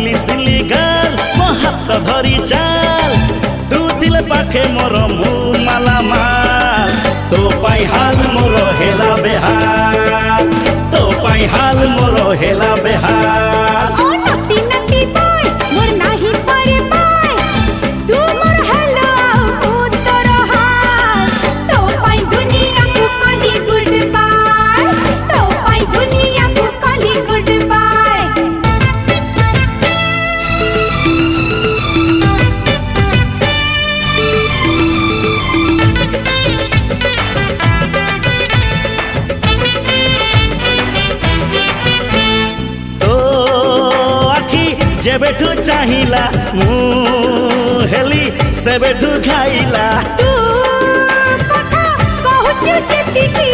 सिली सिली गाल मो हाथ धरी चाल तू थिले पाखे मोर मु माला माल तो पाई हाल मोर हेला बेहाल तो पाई हाल मोर हेला बेहाल ओ नटी नटी बॉय मोर नाही पारे बाय तू मोर हेलो तू तोर हाल तो पाई दुनिया को कली गुड बाय तो पाई दुनिया को कली गुड बाय जेबेठू चाहिला मु हेली सेबेठू खाइला तू कथा कहूछु जेतिकी